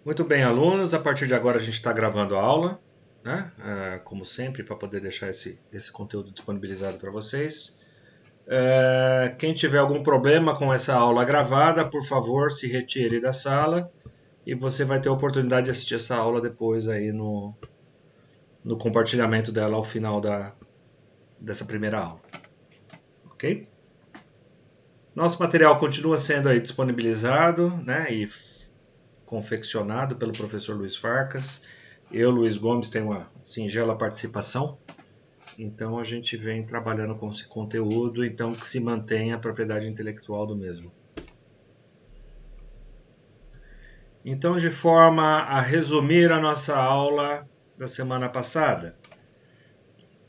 Muito bem, alunos, a partir de agora a gente está gravando a aula, né? Como sempre, para poder deixar esse conteúdo disponibilizado para vocês. Quem tiver algum problema com essa aula gravada, por favor, se retire da sala e você vai ter a oportunidade de assistir essa aula depois aí no compartilhamento dela ao final dessa primeira aula. Ok? Nosso material continua sendo aí disponibilizado, né, e confeccionado pelo professor Luiz Farcas. Eu, Luiz Gomes, tenho uma singela participação. Então a gente vem trabalhando com esse conteúdo, então que se mantenha a propriedade intelectual do mesmo. Então, de forma a resumir a nossa aula da semana passada,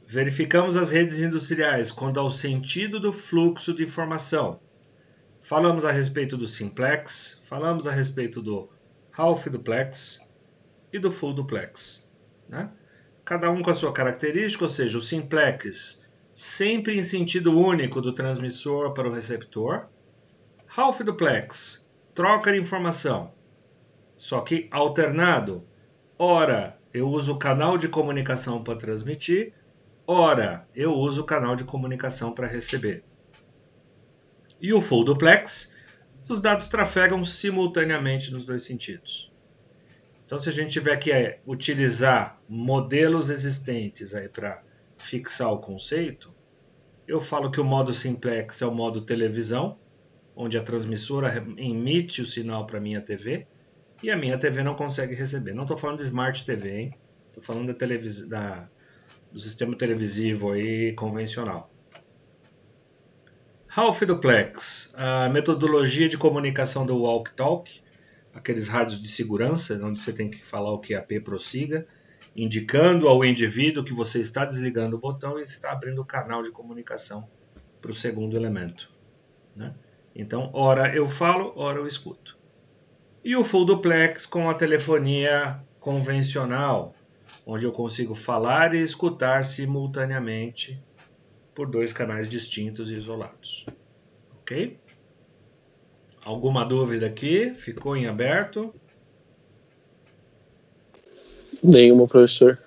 verificamos as redes industriais quanto ao sentido do fluxo de informação. Falamos a respeito do simplex, falamos a respeito do half duplex e do full duplex, né? Cada um com a sua característica, ou seja, o simplex sempre em sentido único do transmissor para o receptor. Half duplex, troca de informação, só que alternado. Ora, eu uso o canal de comunicação para transmitir, ora, eu uso o canal de comunicação para receber. E o full duplex, os dados trafegam simultaneamente nos dois sentidos. Então, se a gente tiver que utilizar modelos existentes para fixar o conceito, eu falo que o modo simplex é o modo televisão, onde a transmissora emite o sinal para a minha TV e a minha TV não consegue receber. Não estou falando de Smart TV, hein? Estou falando do sistema televisivo aí convencional. Half duplex, a metodologia de comunicação do walk-talk, aqueles rádios de segurança, onde você tem que falar o QAP prossiga, indicando ao indivíduo que você está desligando o botão e está abrindo o canal de comunicação para o segundo elemento, né? Então, ora eu falo, ora eu escuto. E o full duplex com a telefonia convencional, onde eu consigo falar e escutar simultaneamente por dois canais distintos e isolados. Ok? Alguma dúvida aqui? Ficou em aberto? Nenhuma, professor.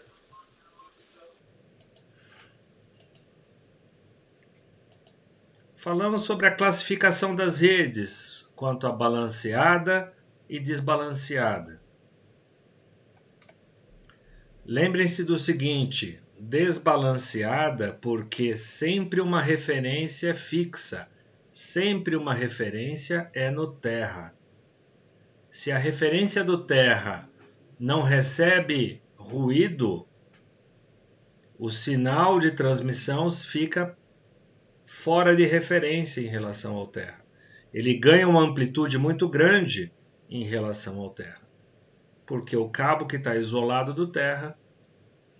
Falamos sobre a classificação das redes, quanto a balanceada e desbalanceada. Lembrem-se do seguinte, desbalanceada porque sempre uma referência fixa, sempre uma referência é no terra. Se a referência do terra não recebe ruído, o sinal de transmissão fica fora de referência em relação ao terra. Ele ganha uma amplitude muito grande em relação ao terra, porque o cabo que está isolado do terra,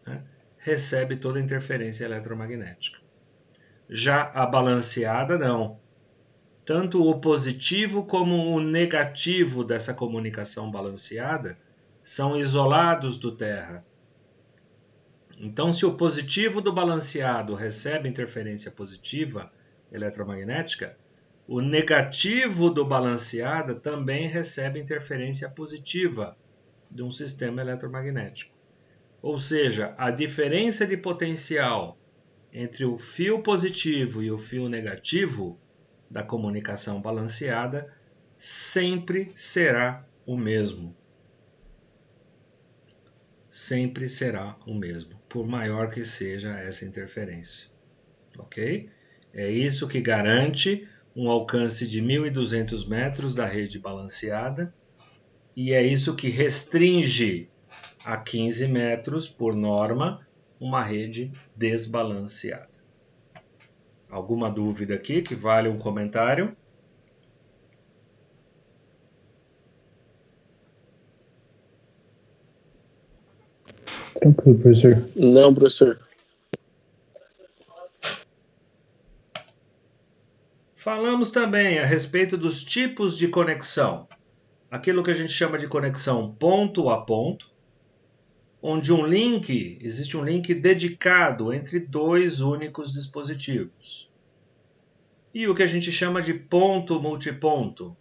né, recebe toda a interferência eletromagnética. Já a balanceada não. Tanto o positivo como o negativo dessa comunicação balanceada são isolados do terra. Então, se o positivo do balanceado recebe interferência positiva eletromagnética, o negativo do balanceada também recebe interferência positiva de um sistema eletromagnético. Ou seja, a diferença de potencial entre o fio positivo e o fio negativo da comunicação balanceada sempre será o mesmo. Sempre será o mesmo, por maior que seja essa interferência. Ok? É isso que garante um alcance de 1.200 metros da rede balanceada e é isso que restringe a 15 metros, por norma, uma rede desbalanceada. Alguma dúvida aqui que vale um comentário? Tranquilo, professor. Não, professor. Falamos também a respeito dos tipos de conexão. Aquilo que a gente chama de conexão ponto a ponto, onde existe um link dedicado entre dois únicos dispositivos. E o que a gente chama de ponto multiponto,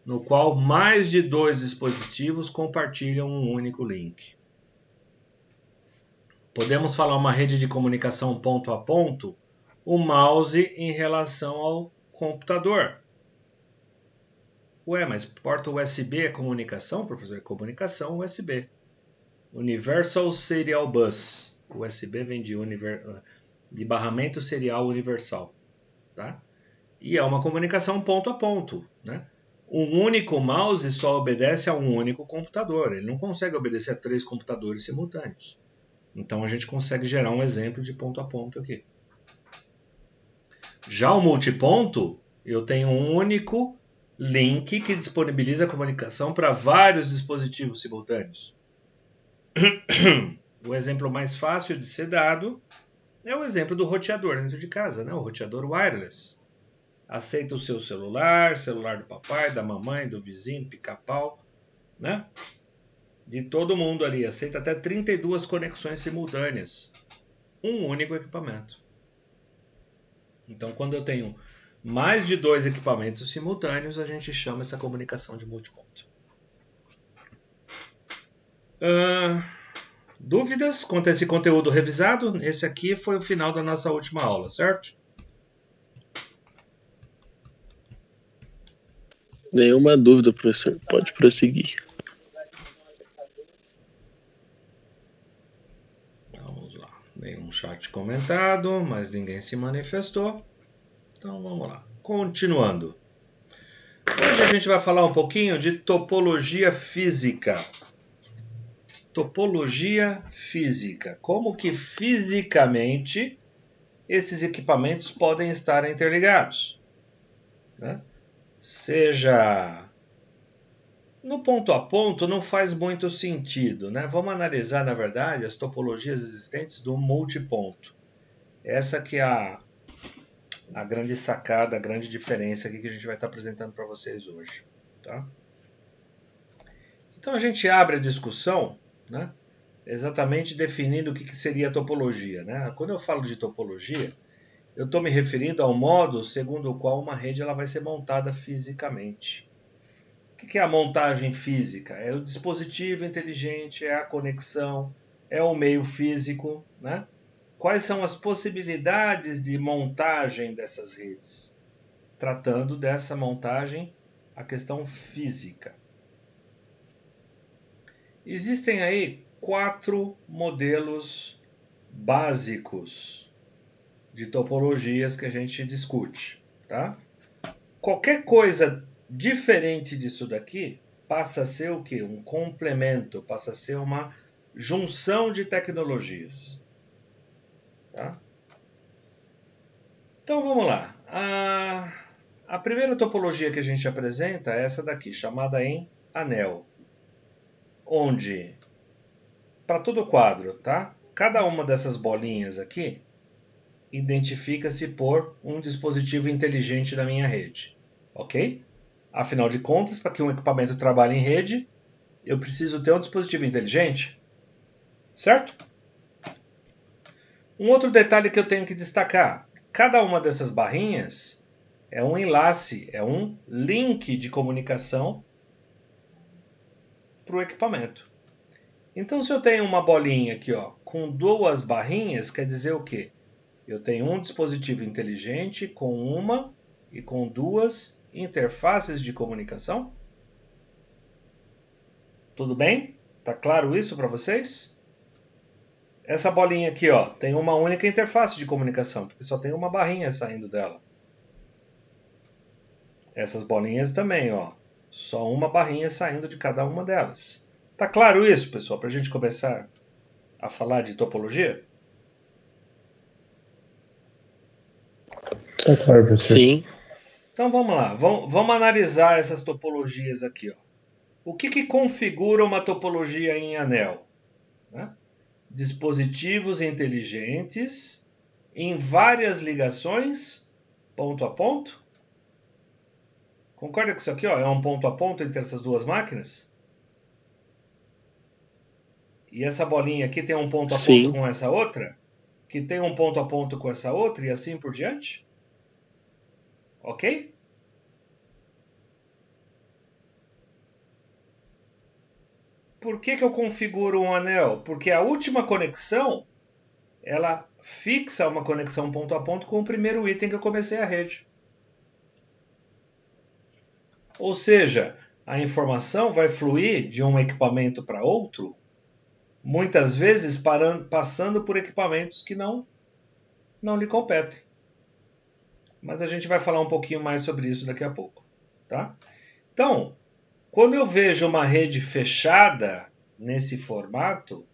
no qual mais de 2 dispositivos compartilham um único link. Podemos falar uma rede de comunicação ponto a ponto, o mouse em relação ao computador. Ué, mas porta USB é comunicação, professor? É comunicação USB. Universal Serial Bus. USB vem de barramento serial universal. Tá? E é uma comunicação ponto a ponto. Né? Um único mouse só obedece a um único computador. Ele não consegue obedecer a 3 computadores simultâneos. Então a gente consegue gerar um exemplo de ponto a ponto aqui. Já o multiponto, eu tenho um único link que disponibiliza a comunicação para vários dispositivos simultâneos. O exemplo mais fácil de ser dado é o exemplo do roteador dentro de casa, né? O roteador wireless. Aceita o seu celular do papai, da mamãe, do vizinho, pica-pau, né? De todo mundo ali. Aceita até 32 conexões simultâneas. Um único equipamento. Então, quando eu tenho mais de 2 equipamentos simultâneos, a gente chama essa comunicação de multiponto. Dúvidas quanto a esse conteúdo revisado? Esse aqui foi o final da nossa última aula, certo? Nenhuma dúvida, professor. Pode prosseguir. Vamos lá. Nenhum chat comentado, mas ninguém se manifestou. Então vamos lá. Continuando. Hoje a gente vai falar um pouquinho de topologia física. Topologia física. Como que fisicamente esses equipamentos podem estar interligados, né? Seja no ponto a ponto, não faz muito sentido, né? Vamos analisar, na verdade, as topologias existentes do multiponto. Essa que é a grande sacada, a grande diferença aqui que a gente vai estar apresentando para vocês hoje, tá? Então a gente abre a discussão, né? Exatamente definindo o que seria a topologia, né? Quando eu falo de topologia, eu estou me referindo ao modo segundo o qual uma rede ela vai ser montada fisicamente. O que é a montagem física? É o dispositivo inteligente, é a conexão, é o meio físico, né? Quais são as possibilidades de montagem dessas redes? Tratando dessa montagem, a questão física. Existem aí 4 modelos básicos de topologias que a gente discute, tá? Qualquer coisa diferente disso daqui passa a ser o quê? Um complemento, passa a ser uma junção de tecnologias, tá? Então vamos lá. A primeira topologia que a gente apresenta é essa daqui, chamada em anel, onde para todo quadro, tá? Cada uma dessas bolinhas aqui identifica-se por um dispositivo inteligente da minha rede, ok? Afinal de contas, para que um equipamento trabalhe em rede, eu preciso ter um dispositivo inteligente, certo? Um outro detalhe que eu tenho que destacar, cada uma dessas barrinhas é um enlace, é um link de comunicação para o equipamento. Então, se eu tenho uma bolinha aqui, ó, com 2 barrinhas, quer dizer o quê? Eu tenho um dispositivo inteligente com uma e com 2 interfaces de comunicação. Tudo bem? Tá claro isso para vocês? Essa bolinha aqui, ó, tem uma única interface de comunicação, porque só tem uma barrinha saindo dela. Essas bolinhas também, ó, só uma barrinha saindo de cada uma delas. Tá claro isso, pessoal, para a gente começar a falar de topologia? Tá claro, professor. Sim. Então vamos lá, vamos analisar essas topologias aqui, ó. O que configura uma topologia em anel? Né? Dispositivos inteligentes em várias ligações, ponto a ponto. Concorda que isso aqui, ó, é um ponto a ponto entre essas 2 máquinas? E essa bolinha aqui tem um ponto a ponto com essa outra, que tem um ponto a ponto com essa outra e assim por diante? Ok? por que eu configuro um anel? Porque a última conexão, ela fixa uma conexão ponto a ponto com o primeiro item que eu comecei a rede. Ou seja, a informação vai fluir de um equipamento para outro, muitas vezes passando por equipamentos que não lhe competem. Mas a gente vai falar um pouquinho mais sobre isso daqui a pouco, tá? Então, quando eu vejo uma rede fechada nesse formato,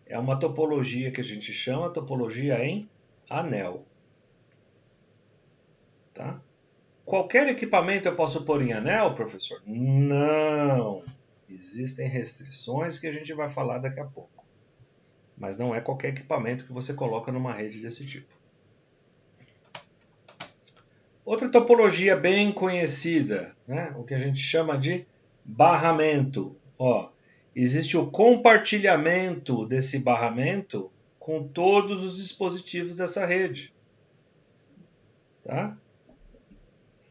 é uma topologia que a gente chama topologia em anel. Tá? Qualquer equipamento eu posso pôr em anel, professor? Não! Existem restrições que a gente vai falar daqui a pouco. Mas não é qualquer equipamento que você coloca numa rede desse tipo. Outra topologia bem conhecida, né? O que a gente chama de barramento. Existe o compartilhamento desse barramento com todos os dispositivos dessa rede. Tá?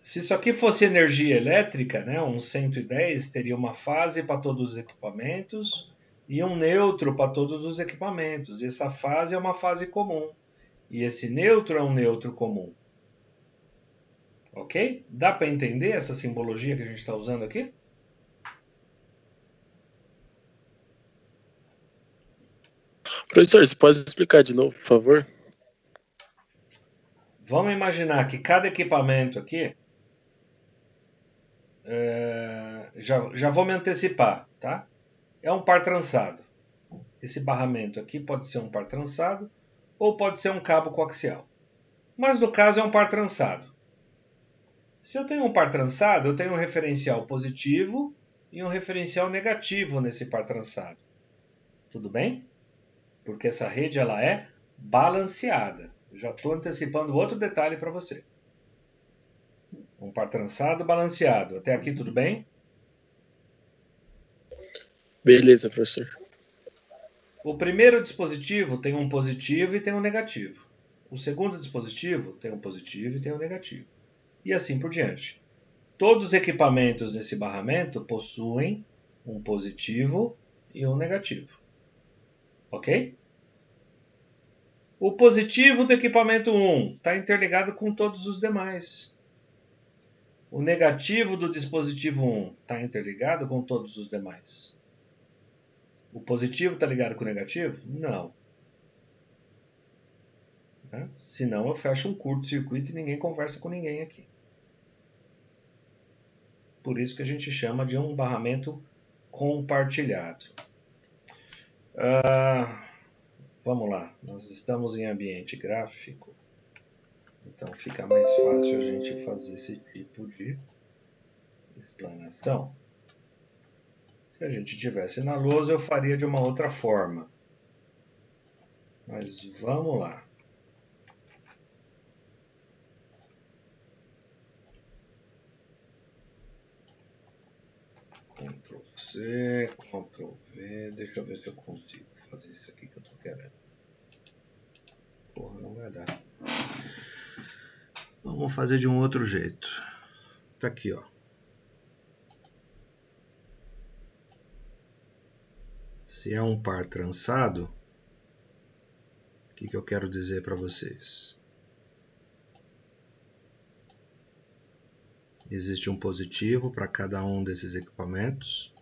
Se isso aqui fosse energia elétrica, né, um 110 teria uma fase para todos os equipamentos e um neutro para todos os equipamentos. E essa fase é uma fase comum. E esse neutro é um neutro comum. Ok? Dá para entender essa simbologia que a gente está usando aqui? Professor, você pode explicar de novo, por favor? Vamos imaginar que cada equipamento aqui... Já vou me antecipar, tá? É um par trançado. Esse barramento aqui pode ser um par trançado ou pode ser um cabo coaxial. Mas no caso é um par trançado. Se eu tenho um par trançado, eu tenho um referencial positivo e um referencial negativo nesse par trançado. Tudo bem? Porque essa rede ela é balanceada. Já estou antecipando outro detalhe para você. Um par trançado balanceado. Até aqui tudo bem? Beleza, professor. O primeiro dispositivo tem um positivo e tem um negativo. O segundo dispositivo tem um positivo e tem um negativo. E assim por diante. Todos os equipamentos nesse barramento possuem um positivo e um negativo. Ok? O positivo do equipamento 1 está interligado com todos os demais. O negativo do dispositivo 1 está interligado com todos os demais. O positivo está ligado com o negativo? Não. Senão eu fecho um curto-circuito e ninguém conversa com ninguém aqui. Por isso que a gente chama de um barramento compartilhado. Vamos lá, nós estamos em ambiente gráfico, então fica mais fácil a gente fazer esse tipo de explanação. Se a gente tivesse na lousa, eu faria de uma outra forma. Mas vamos lá. Ctrl C, Ctrl V, deixa eu ver se eu consigo fazer isso aqui que eu tô querendo. Porra, não vai dar. Vamos fazer de um outro jeito. Tá aqui, ó. Se é um par trançado, o que eu quero dizer para vocês? Existe um positivo para cada um desses equipamentos.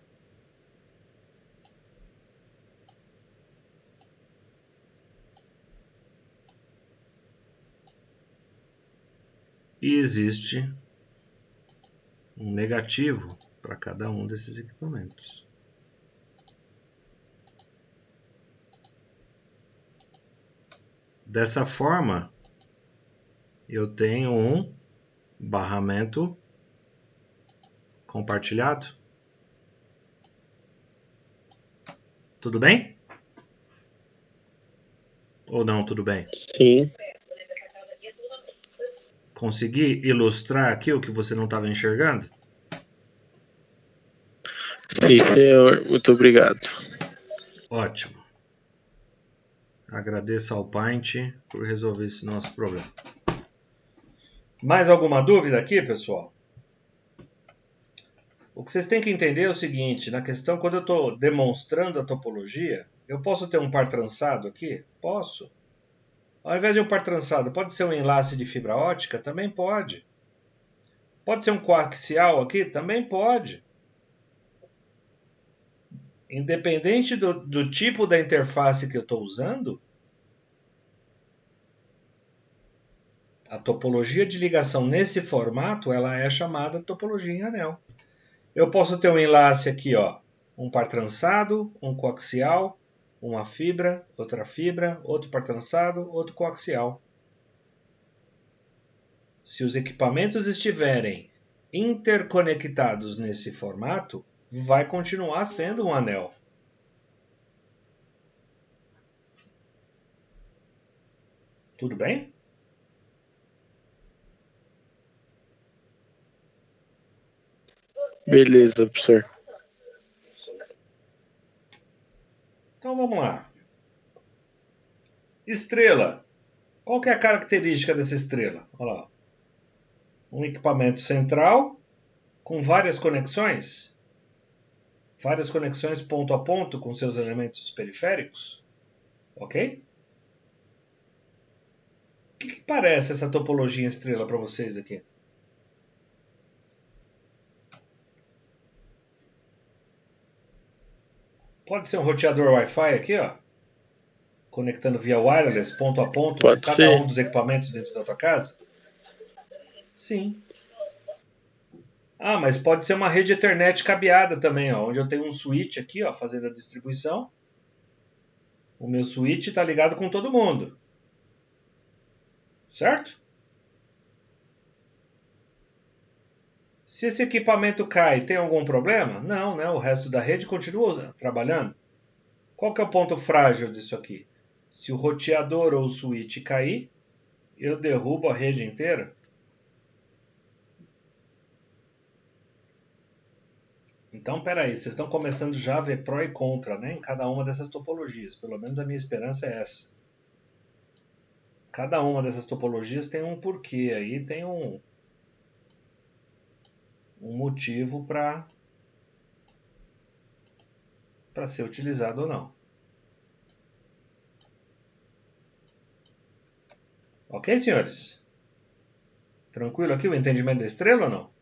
E existe um negativo para cada um desses equipamentos. Dessa forma, eu tenho um barramento compartilhado. Tudo bem? Ou não, tudo bem? Sim. Consegui ilustrar aqui o que você não estava enxergando? Sim, senhor. Muito obrigado. Ótimo. Agradeço ao Paint por resolver esse nosso problema. Mais alguma dúvida aqui, pessoal? O que vocês têm que entender é o seguinte, na questão, quando eu estou demonstrando a topologia, eu posso ter um par trançado aqui? Posso. Ao invés de um par trançado, pode ser um enlace de fibra ótica? Também pode. Pode ser um coaxial aqui? Também pode. Independente do tipo da interface que eu estou usando, a topologia de ligação nesse formato, ela é chamada topologia em anel. Eu posso ter um enlace aqui, ó, um par trançado, um coaxial, uma fibra, outro par trançado, outro coaxial. Se os equipamentos estiverem interconectados nesse formato, vai continuar sendo um anel. Tudo bem? Beleza, professor. Então vamos lá. Estrela. Qual que é a característica dessa estrela? Olha lá. Um equipamento central com várias conexões ponto a ponto com seus elementos periféricos, ok? O que parece essa topologia estrela para vocês aqui? Pode ser um roteador Wi-Fi aqui, ó, conectando via wireless ponto a ponto com cada um dos equipamentos dentro da tua casa? Sim. Ah, mas pode ser uma rede Ethernet cabeada também, ó, onde eu tenho um switch aqui, ó, fazendo a distribuição. O meu switch está ligado com todo mundo. Certo? Se esse equipamento cai, tem algum problema? Não, né? O resto da rede continua trabalhando. Qual que é o ponto frágil disso aqui? Se o roteador ou o switch cair, eu derrubo a rede inteira. Então, peraí, vocês estão começando já a ver pró e contra, né, em cada uma dessas topologias. Pelo menos a minha esperança é essa. Cada uma dessas topologias tem um porquê aí, tem um motivo para ser utilizado ou não. Ok, senhores? Tranquilo aqui o entendimento da estrela ou não?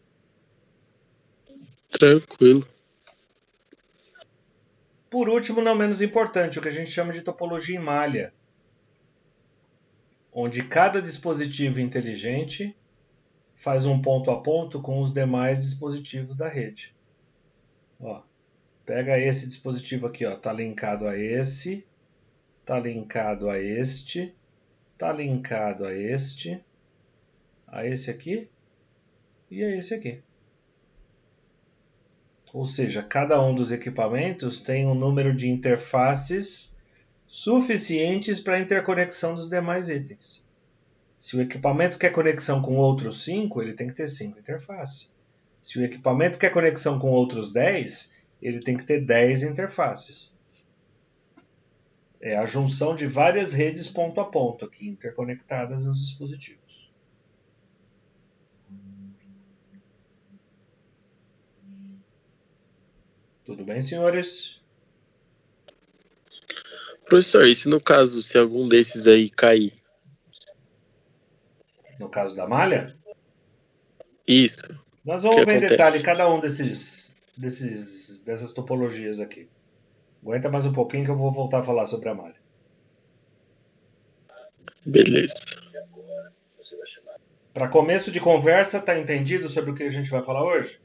Tranquilo. Por último, não menos importante, o que a gente chama de topologia em malha, onde cada dispositivo inteligente faz um ponto a ponto com os demais dispositivos da rede. Ó, pega esse dispositivo aqui, ó, tá linkado a esse, tá linkado a este, tá linkado a esse aqui e a esse aqui. Ou seja, cada um dos equipamentos tem um número de interfaces suficientes para a interconexão dos demais itens. Se o equipamento quer conexão com outros 5, ele tem que ter 5 interfaces. Se o equipamento quer conexão com outros 10, ele tem que ter 10 interfaces. É a junção de várias redes ponto a ponto aqui, interconectadas nos dispositivos. Tudo bem, senhores? Professor, e se no caso, se algum desses aí cair? No caso da malha? Isso. Nós vamos ver em detalhe cada um dessas topologias aqui. Aguenta mais um pouquinho que eu vou voltar a falar sobre a malha. Beleza. Para começo de conversa, tá entendido sobre o que a gente vai falar hoje?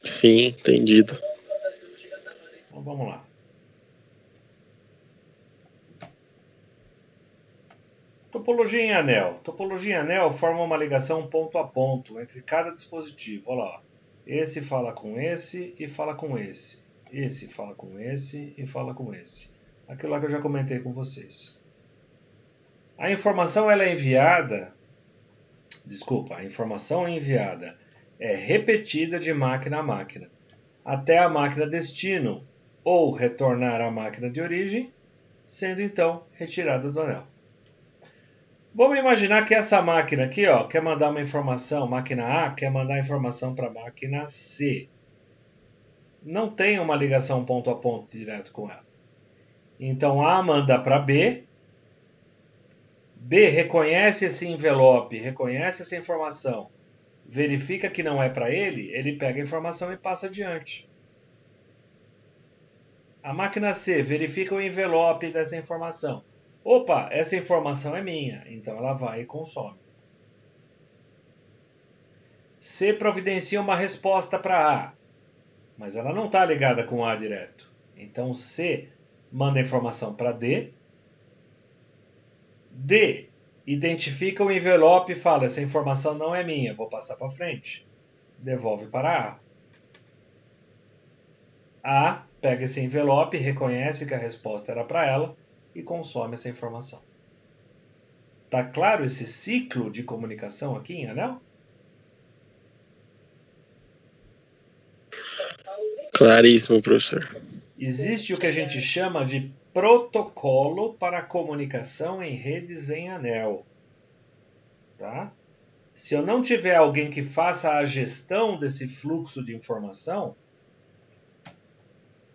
Sim, entendido. Então vamos lá. Topologia em anel. Topologia em anel forma uma ligação ponto a ponto entre cada dispositivo. Olha lá. Esse fala com esse e fala com esse. Esse fala com esse e fala com esse. Aquilo lá que eu já comentei com vocês. A informação é enviada é repetida de máquina a máquina, até a máquina destino ou retornar à máquina de origem, sendo então retirada do anel. Vamos imaginar que essa máquina aqui, ó, quer mandar uma informação, máquina A quer mandar informação para a máquina C. Não tem uma ligação ponto a ponto direto com ela. Então A manda para B, B reconhece esse envelope, reconhece essa informação, verifica que não é para ele pega a informação e passa adiante. A máquina C verifica o envelope dessa informação. Opa, essa informação é minha, então ela vai e consome. C providencia uma resposta para A, mas ela não está ligada com A direto. Então C manda a informação para D. D identifica o envelope e fala, essa informação não é minha, vou passar para frente. Devolve para A. A pega esse envelope, reconhece que a resposta era para ela e consome essa informação. Tá claro esse ciclo de comunicação aqui em anel? Claríssimo, professor. Existe o que a gente chama de protocolo para comunicação em redes em anel. Tá? Se eu não tiver alguém que faça a gestão desse fluxo de informação,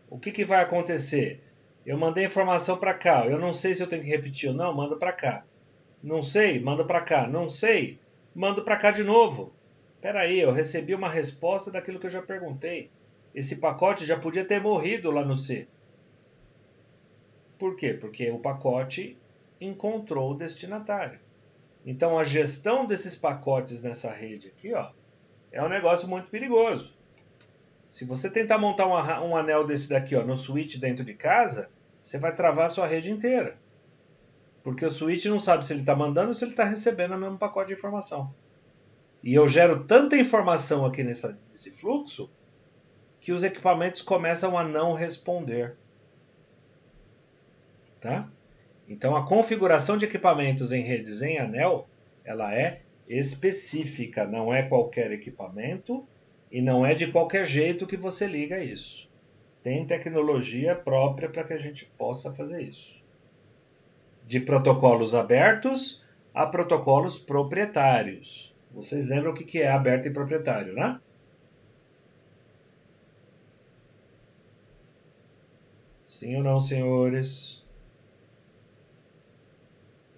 o que vai acontecer? Eu mandei informação para cá, eu não sei se eu tenho que repetir ou não, mando para cá. Não sei, mando para cá. Não sei, mando para cá de novo. Espera aí, eu recebi uma resposta daquilo que eu já perguntei. Esse pacote já podia ter morrido lá no C. Por quê? Porque o pacote encontrou o destinatário. Então a gestão desses pacotes nessa rede aqui, ó, é um negócio muito perigoso. Se você tentar montar um anel desse daqui, ó, no switch dentro de casa, você vai travar a sua rede inteira. Porque o switch não sabe se ele está mandando ou se ele está recebendo o mesmo pacote de informação. E eu gero tanta informação aqui nesse fluxo que os equipamentos começam a não responder. Tá? Então a configuração de equipamentos em redes em anel, ela é específica, não é qualquer equipamento e não é de qualquer jeito que você liga isso. Tem tecnologia própria para que a gente possa fazer isso. De protocolos abertos a protocolos proprietários. Vocês lembram o que é aberto e proprietário, né? Sim ou não, senhores?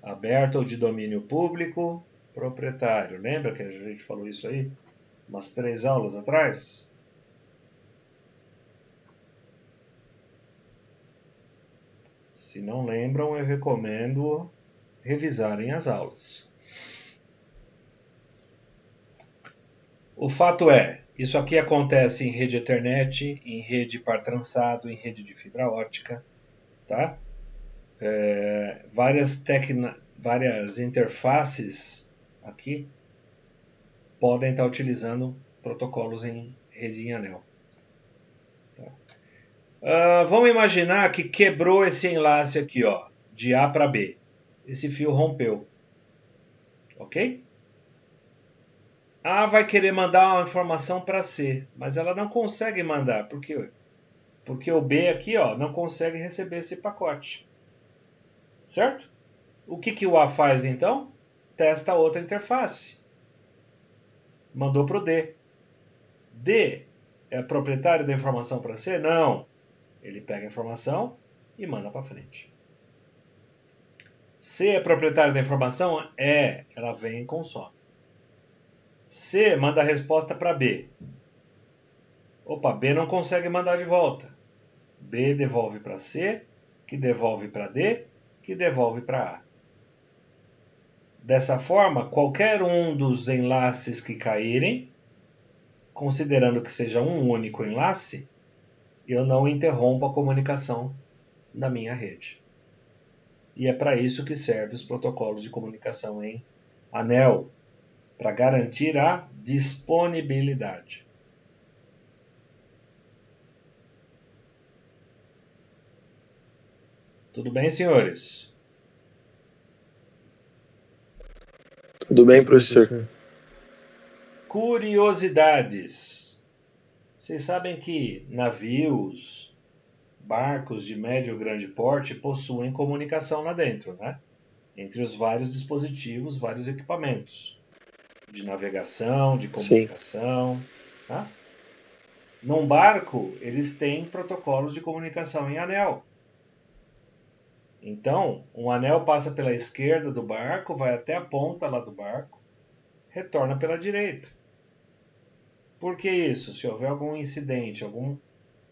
Aberto ou de domínio público, proprietário. Lembra que a gente falou isso aí umas 3 aulas atrás? Se não lembram, eu recomendo revisarem as aulas. O fato é, isso aqui acontece em rede Ethernet, em rede par trançado, em rede de fibra ótica, tá? Várias interfaces aqui podem estar utilizando protocolos em rede em anel. Tá? Vamos imaginar que quebrou esse enlace aqui, ó, de A para B. Esse fio rompeu. Ok? A vai querer mandar uma informação para C, mas ela não consegue mandar. Por quê? Porque o B aqui, ó, não consegue receber esse pacote. Certo? O que o A faz então? Testa outra interface. Mandou para o D. D é proprietário da informação para C? Não. Ele pega a informação e manda para frente. C é proprietário da informação? É. Ela vem e consome. C manda a resposta para B. Opa, B não consegue mandar de volta. B devolve para C, que devolve para D, que devolve para A. Dessa forma, qualquer um dos enlaces que caírem, considerando que seja um único enlace, eu não interrompo a comunicação da minha rede. E é para isso que servem os protocolos de comunicação em anel, para garantir a disponibilidade. Tudo bem, senhores? Tudo bem, professor? Curiosidades. Vocês sabem que barcos de médio e grande porte possuem comunicação lá dentro, né? entre os vários dispositivos, vários equipamentos de navegação, de Sim. comunicação. Tá? Num barco, eles têm protocolos de comunicação em anel. Então, um anel passa pela esquerda do barco, vai até a ponta lá do barco, retorna pela direita. Por que isso? Se houver algum incidente, algum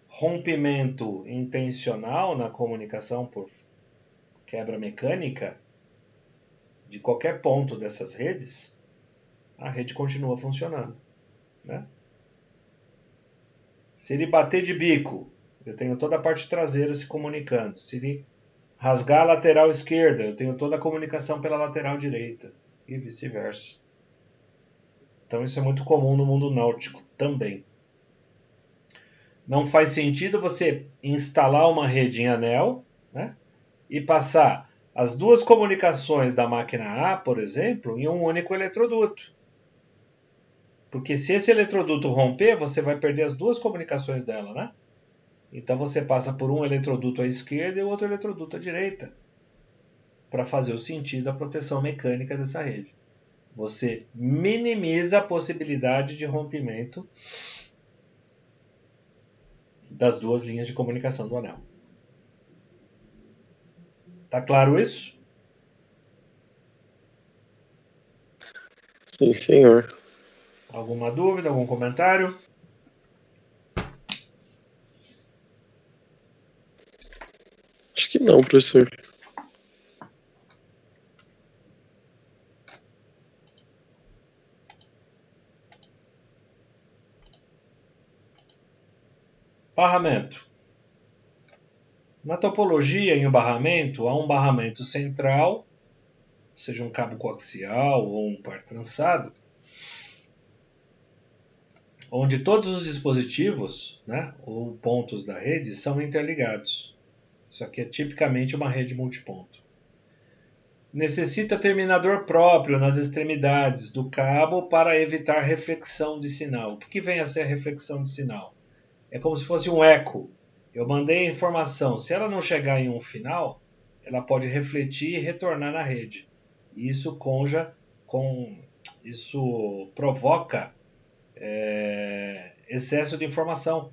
rompimento intencional na comunicação por quebra mecânica de qualquer ponto dessas redes, a rede continua funcionando. Né? Se ele bater de bico, eu tenho toda a parte traseira se comunicando. Se ele rasgar a lateral esquerda, eu tenho toda a comunicação pela lateral direita. E vice-versa. Então isso é muito comum no mundo náutico também. Não faz sentido você instalar uma rede em anel, né, e passar as duas comunicações da máquina A, por exemplo, em um único eletroduto. Porque se esse eletroduto romper, você vai perder as duas comunicações dela, né? Então você passa por um eletroduto à esquerda e o outro eletroduto à direita, para fazer o sentido da proteção mecânica dessa rede. Você minimiza a possibilidade de rompimento das duas linhas de comunicação do anel. Tá claro isso? Sim, senhor. Alguma dúvida, algum comentário? Acho que não, professor. Barramento. Na topologia, em um barramento, há um barramento central, seja um cabo coaxial ou um par trançado, onde todos os dispositivos, né, ou pontos da rede são interligados. Isso aqui é tipicamente uma rede multiponto. Necessita terminador próprio nas extremidades do cabo para evitar reflexão de sinal. O que vem a ser a reflexão de sinal? É como se fosse um eco. Eu mandei a informação, se ela não chegar em um final, ela pode refletir e retornar na rede. E isso isso provoca excesso de informação,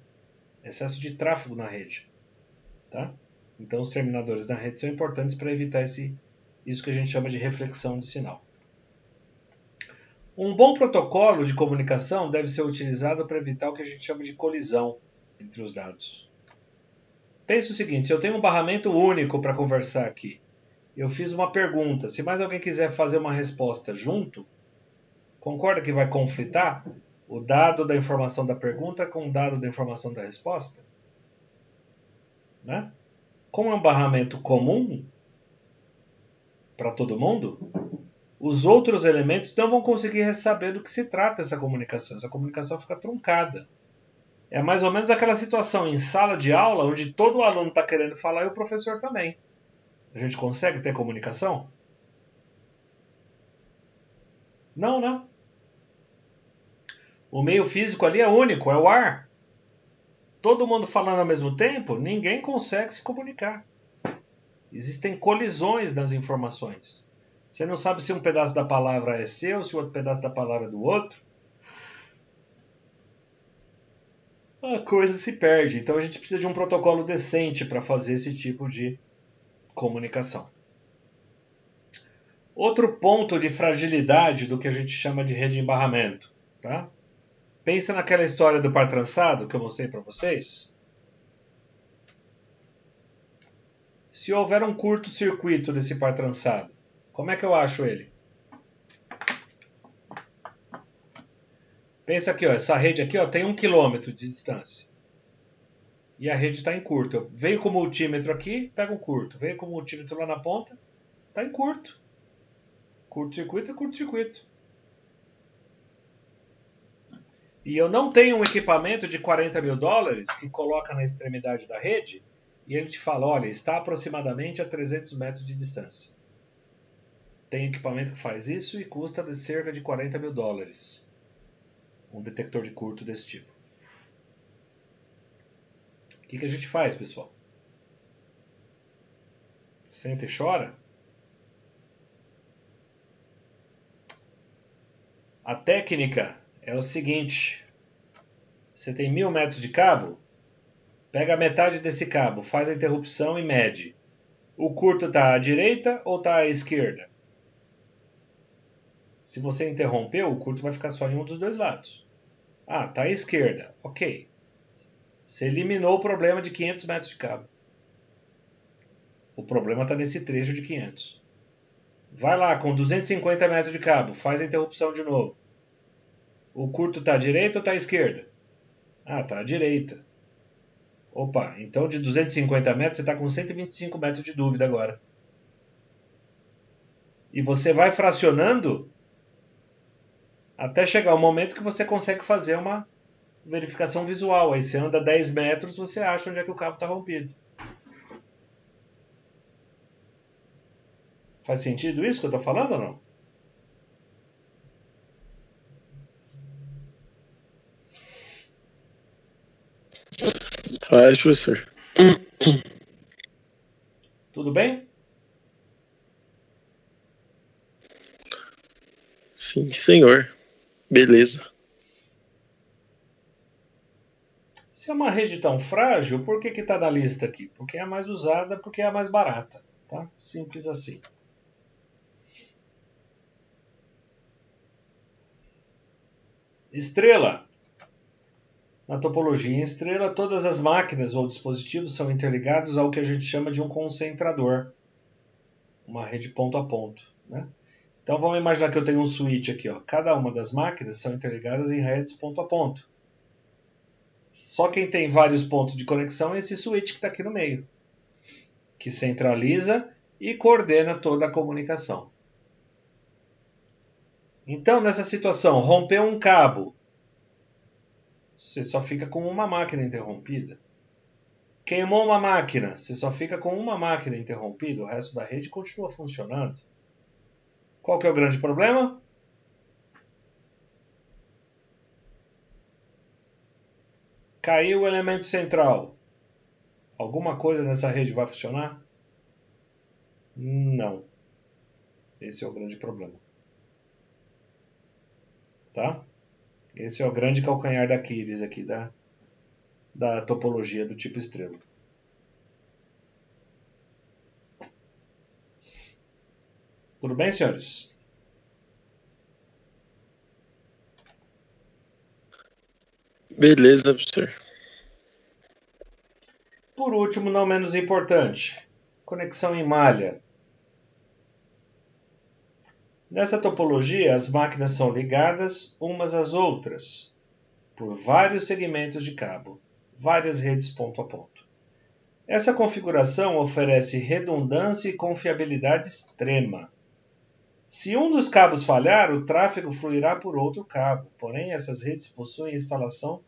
excesso de tráfego na rede. Tá? Então os terminadores na rede são importantes para evitar isso que a gente chama de reflexão de sinal. Um bom protocolo de comunicação deve ser utilizado para evitar o que a gente chama de colisão entre os dados. Pense o seguinte, se eu tenho um barramento único para conversar aqui, eu fiz uma pergunta, se mais alguém quiser fazer uma resposta junto, concorda que vai conflitar o dado da informação da pergunta com o dado da informação da resposta? Né? Como é um barramento comum para todo mundo, os outros elementos não vão conseguir saber do que se trata essa comunicação. Essa comunicação fica truncada. É mais ou menos aquela situação em sala de aula onde todo aluno está querendo falar e o professor também. A gente consegue ter comunicação? Não, né? O meio físico ali é único, é o ar. Todo mundo falando ao mesmo tempo, ninguém consegue se comunicar. Existem colisões nas informações. Você não sabe se um pedaço da palavra é seu, se o outro pedaço da palavra é do outro. A coisa se perde. Então a gente precisa de um protocolo decente para fazer esse tipo de comunicação. Outro ponto de fragilidade do que a gente chama de rede de embarramento. Tá? Pensa naquela história do par trançado que eu mostrei para vocês. Se houver um curto-circuito desse par trançado, como é que eu acho ele? Pensa aqui, ó, essa rede aqui ó, tem 1 km de distância. E a rede está em curto. Veio com o multímetro aqui, pega um curto. Veio com o multímetro lá na ponta, está em curto. Curto-circuito é curto-circuito. E eu não tenho um equipamento de $40 mil que coloca na extremidade da rede e ele te fala, olha, está aproximadamente a 300 metros de distância. Tem equipamento que faz isso e custa de cerca de $40 mil. Um detector de curto desse tipo. O que a gente faz, pessoal? Senta e chora? A técnica é o seguinte: você tem 1000 metros de cabo, pega a metade desse cabo, faz a interrupção e mede. O curto está à direita ou está à esquerda? Se você interrompeu, o curto vai ficar só em um dos dois lados. Ah, está à esquerda. Ok. Você eliminou o problema de 500 metros de cabo. O problema está nesse trecho de 500. Vai lá, com 250 metros de cabo, faz a interrupção de novo. O curto está à direita ou está à esquerda? Ah, está à direita. Opa, então de 250 metros você está com 125 metros de dúvida agora. E você vai fracionando até chegar o momento que você consegue fazer uma verificação visual. Aí você anda 10 metros, você acha onde é que o cabo está rompido. Faz sentido isso que eu estou falando ou não? Faz, professor. Tudo bem? Sim, senhor. Beleza. Se é uma rede tão frágil, por que está na lista aqui? Porque é a mais usada, porque é a mais barata. Tá? Simples assim. Estrela. Na topologia em estrela, todas as máquinas ou dispositivos são interligados ao que a gente chama de um concentrador. Uma rede ponto a ponto. Né? Então vamos imaginar que eu tenho um switch aqui. Ó. Cada uma das máquinas são interligadas em redes ponto a ponto. Só quem tem vários pontos de conexão é esse switch que está aqui no meio, que centraliza e coordena toda a comunicação. Então, nessa situação, rompeu um cabo, você só fica com uma máquina interrompida. Queimou uma máquina, você só fica com uma máquina interrompida, o resto da rede continua funcionando. Qual que é o grande problema? Caiu o elemento central. Alguma coisa nessa rede vai funcionar? Não. Esse é o grande problema. Tá? Esse é o grande calcanhar da Aquiles aqui da topologia do tipo estrela. Tudo bem, senhores? Beleza, professor. Por último, não menos importante, conexão em malha. Nessa topologia, as máquinas são ligadas umas às outras por vários segmentos de cabo, várias redes ponto a ponto. Essa configuração oferece redundância e confiabilidade extrema. Se um dos cabos falhar, o tráfego fluirá por outro cabo, porém essas redes possuem instalação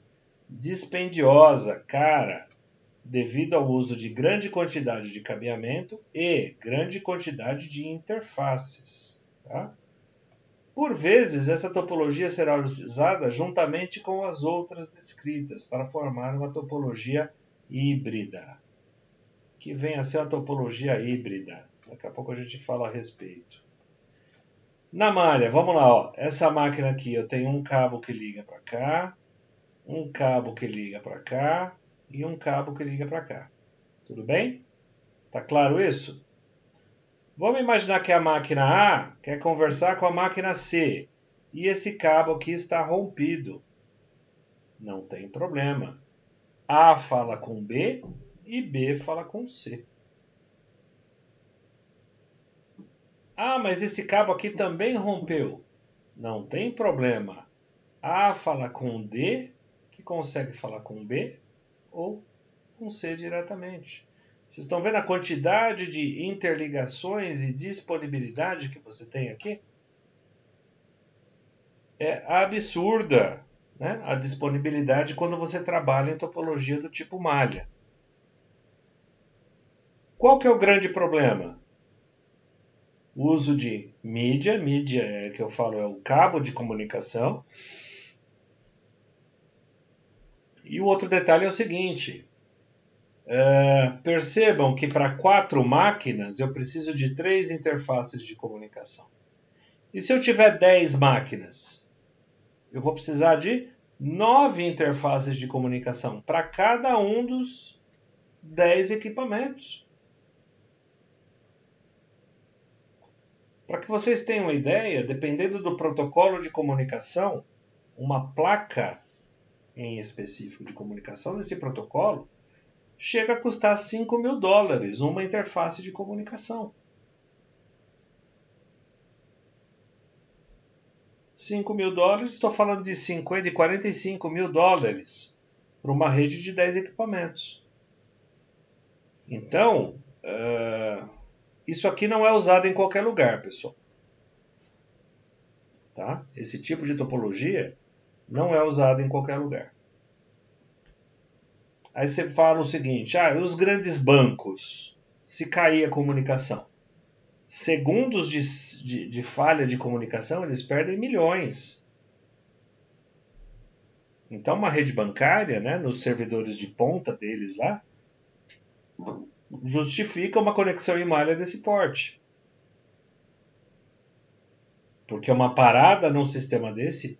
dispendiosa, cara, devido ao uso de grande quantidade de cabeamento e grande quantidade de interfaces. Tá? Por vezes, essa topologia será usada juntamente com as outras descritas para formar uma topologia híbrida, que vem a ser uma topologia híbrida. Daqui a pouco a gente fala a respeito. Na malha, vamos lá. Ó. Essa máquina aqui, eu tenho um cabo que liga para cá, um cabo que liga para cá e um cabo que liga para cá. Tudo bem? Tá claro isso? Vamos imaginar que a máquina A quer conversar com a máquina C e esse cabo aqui está rompido. Não tem problema. A fala com B e B fala com C. Ah, mas esse cabo aqui também rompeu. Não tem problema. A fala com D, que consegue falar com B, ou com C diretamente. Vocês estão vendo a quantidade de interligações e disponibilidade que você tem aqui? É absurda, né? A disponibilidade quando você trabalha em topologia do tipo malha. Qual que é o grande problema? O uso de mídia que eu falo é o cabo de comunicação. E o outro detalhe é o seguinte, percebam que para 4 máquinas eu preciso de 3 interfaces de comunicação. E se eu tiver 10 máquinas? eu vou precisar de 9 interfaces de comunicação para cada um dos 10 equipamentos. Para que vocês tenham uma ideia, dependendo do protocolo de comunicação, uma placa em específico de comunicação desse protocolo chega a custar $5.000 uma interface de comunicação. $5.000, estou falando de 50 e $45.000 para uma rede de 10 equipamentos. Então, isso aqui não é usado em qualquer lugar, pessoal. Tá? Esse tipo de topologia não é usado em qualquer lugar. Aí você fala o seguinte, os grandes bancos, se cair a comunicação, segundos de falha de comunicação, eles perdem milhões. Então, uma rede bancária, né, nos servidores de ponta deles lá, justifica uma conexão em malha desse porte. Porque uma parada num sistema desse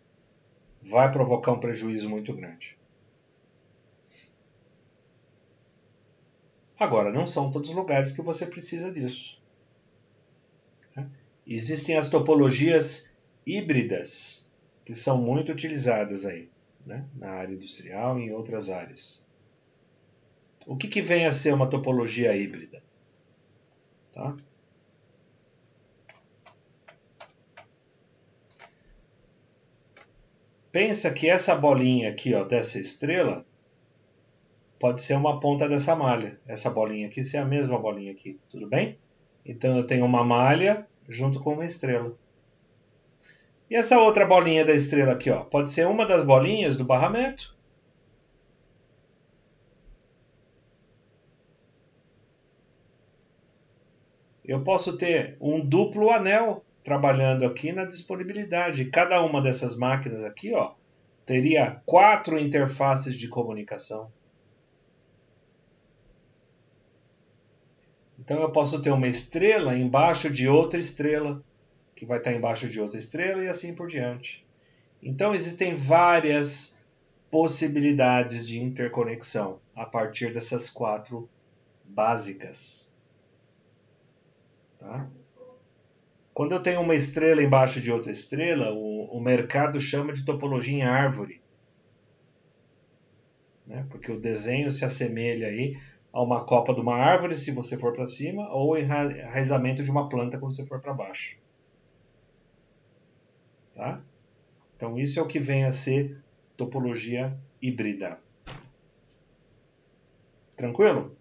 vai provocar um prejuízo muito grande. Agora, não são todos os lugares que você precisa disso. Existem as topologias híbridas, que são muito utilizadas aí, né? Na área industrial e em outras áreas. O que vem a ser uma topologia híbrida? Tá? Pensa que essa bolinha aqui, dessa estrela, pode ser uma ponta dessa malha. Essa bolinha aqui ser a mesma bolinha aqui, tudo bem? Então eu tenho uma malha junto com uma estrela. E essa outra bolinha da estrela aqui, pode ser uma das bolinhas do barramento. Eu posso ter um duplo anel trabalhando aqui na disponibilidade. Cada uma dessas máquinas aqui, teria 4 interfaces de comunicação. Então eu posso ter uma estrela embaixo de outra estrela, que vai estar embaixo de outra estrela e assim por diante. Então existem várias possibilidades de interconexão a partir dessas 4 básicas. Tá? Quando eu tenho uma estrela embaixo de outra estrela, o mercado chama de topologia em árvore. Né? Porque o desenho se assemelha aí a uma copa de uma árvore, se você for para cima, ou enraizamento de uma planta quando você for para baixo. Tá? Então isso é o que vem a ser topologia híbrida. Tranquilo?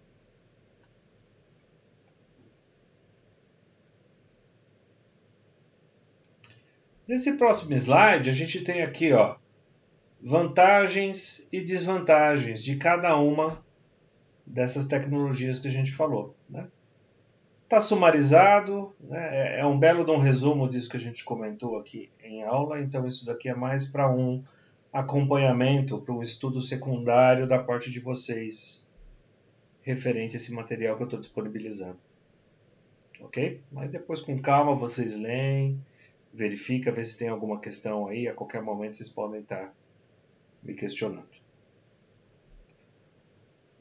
Nesse próximo slide, a gente tem aqui, vantagens e desvantagens de cada uma dessas tecnologias que a gente falou. Né? Está sumarizado, né? É um belo de um resumo disso que a gente comentou aqui em aula, então isso daqui é mais para um acompanhamento, para um estudo secundário da parte de vocês, referente a esse material que eu estou disponibilizando. Ok? Mas depois com calma vocês leem, verifica, vê se tem alguma questão aí, a qualquer momento vocês podem estar me questionando.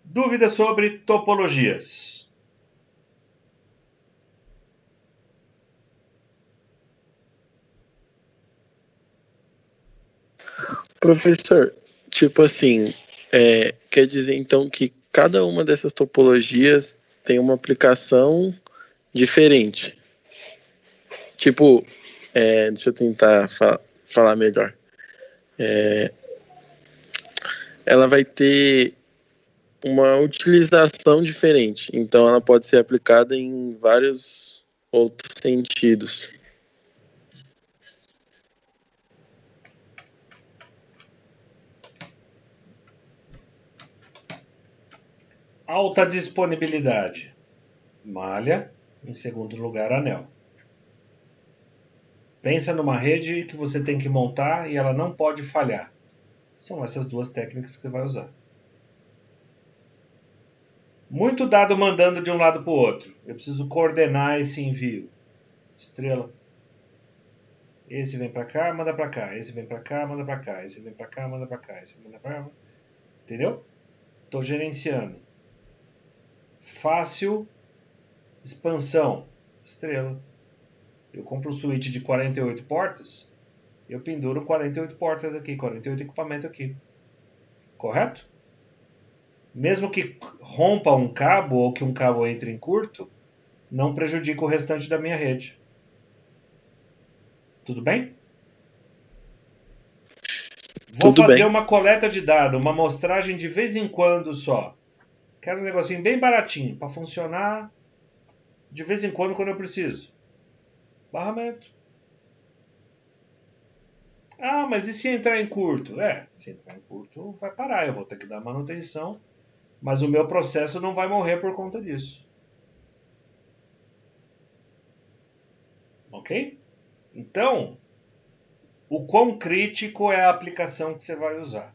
Dúvidas sobre topologias? Professor, tipo assim, quer dizer então que cada uma dessas topologias tem uma aplicação diferente. Tipo, deixa eu tentar falar melhor. Ela vai ter uma utilização diferente, então ela pode ser aplicada em vários outros sentidos. Alta disponibilidade. Malha, em segundo lugar, anel. Pensa numa rede que você tem que montar e ela não pode falhar. São essas duas técnicas que você vai usar. Muito dado mandando de um lado para o outro. Eu preciso coordenar esse envio. Estrela. Esse vem para cá, manda para cá. Esse vem para cá, manda para cá. Esse vem para cá, manda para cá. Esse manda para cá. Entendeu? Estou gerenciando. Fácil expansão. Estrela. Eu compro um switch de 48 portas, eu penduro 48 portas aqui, 48 equipamentos aqui. Correto? Mesmo que rompa um cabo ou que um cabo entre em curto, não prejudica o restante da minha rede. Tudo bem? Vou Tudo fazer bem. uma coleta de dados, uma amostragem de vez em quando só. Quero um negocinho bem baratinho, para funcionar de vez em quando eu preciso. Barramento. Ah, mas e se entrar em curto? Se entrar em curto vai parar, eu vou ter que dar manutenção, mas o meu processo não vai morrer por conta disso. Ok? Então, o quão crítico é a aplicação que você vai usar.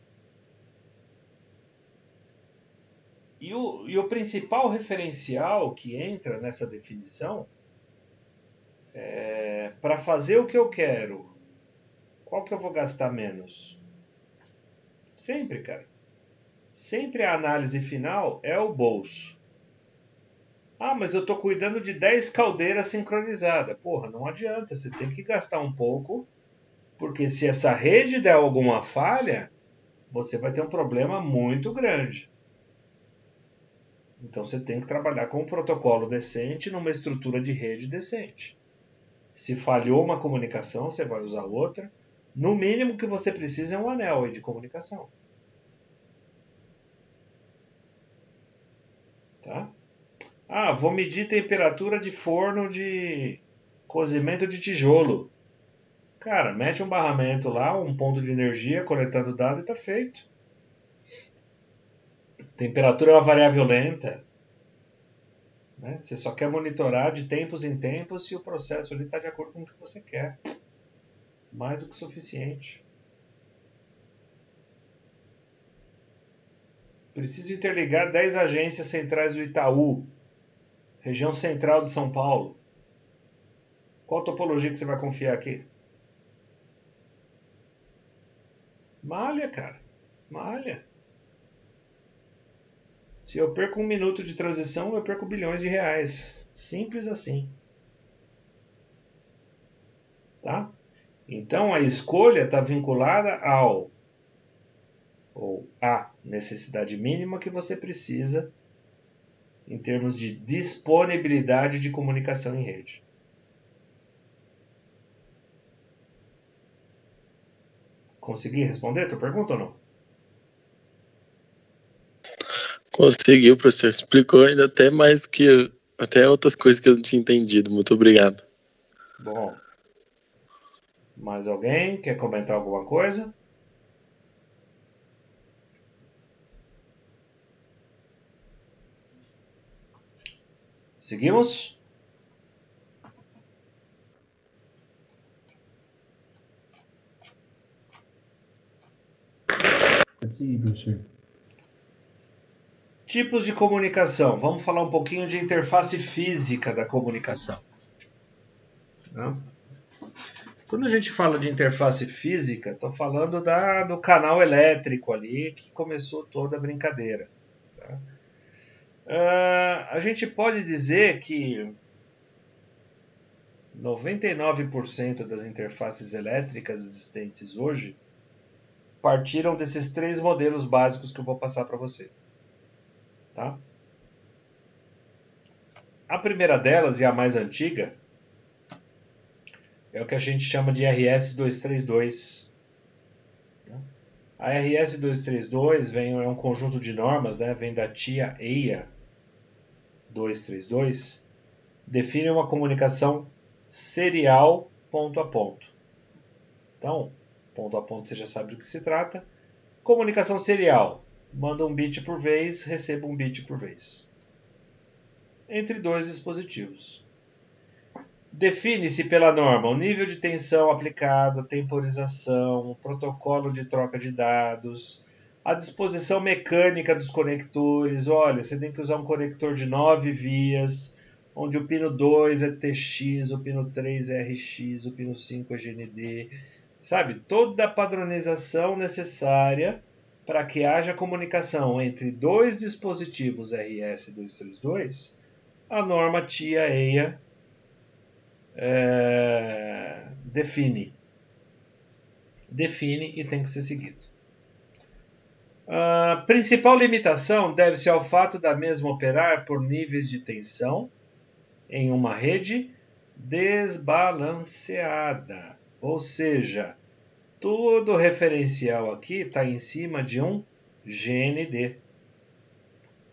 E o principal referencial que entra nessa definição é para fazer o que eu quero. Qual que eu vou gastar menos? Sempre, cara. Sempre a análise final é o bolso. Ah, mas eu estou cuidando de 10 caldeiras sincronizadas. Porra, não adianta. Você tem que gastar um pouco, porque se essa rede der alguma falha, você vai ter um problema muito grande. Então você tem que trabalhar com um protocolo decente numa estrutura de rede decente. Se falhou uma comunicação, você vai usar outra. No mínimo o que você precisa é um anel de comunicação. Tá? Ah, vou medir temperatura de forno de cozimento de tijolo. Cara, mete um barramento lá, um ponto de energia, coletando dados e está feito. Temperatura é uma variável lenta. Né? Você só quer monitorar de tempos em tempos se o processo ali está de acordo com o que você quer. Mais do que suficiente. Preciso interligar 10 agências centrais do Itaú, região central de São Paulo. Qual topologia que você vai confiar aqui? Malha, cara. Malha. Se eu perco 1 minuto de transição, eu perco bilhões de reais. Simples assim. Tá? Então a escolha está vinculada à necessidade mínima que você precisa em termos de disponibilidade de comunicação em rede. Consegui responder a tua pergunta ou não? Conseguiu, professor. Explicou ainda até mais que até outras coisas que eu não tinha entendido. Muito obrigado. Bom. Mais alguém quer comentar alguma coisa? Seguimos? Pode seguir, professor. Tipos de comunicação. Vamos falar um pouquinho de interface física da comunicação. Não? Quando a gente fala de interface física, estou falando do canal elétrico ali que começou toda a brincadeira. Tá? A gente pode dizer que 99% das interfaces elétricas existentes hoje partiram desses 3 modelos básicos que eu vou passar para você. Tá? A primeira delas, e a mais antiga, é o que a gente chama de RS-232. A RS-232 é um conjunto de normas, né? Vem da TIA EIA 232, define uma comunicação serial ponto a ponto. Então, ponto a ponto você já sabe do que se trata. Comunicação serial, manda um bit por vez, receba um bit por vez. Entre 2 dispositivos. Define-se pela norma o nível de tensão aplicado, a temporização, o protocolo de troca de dados, a disposição mecânica dos conectores. Olha, você tem que usar um conector de 9 vias, onde o pino 2 é TX, o pino 3 é RX, o pino 5 é GND, sabe? Toda a padronização necessária para que haja comunicação entre dois dispositivos RS-232, a norma TIA-EIA define e tem que ser seguido. A principal limitação deve-se ao fato da mesma operar por níveis de tensão em uma rede desbalanceada. Ou seja, todo o referencial aqui está em cima de um GND.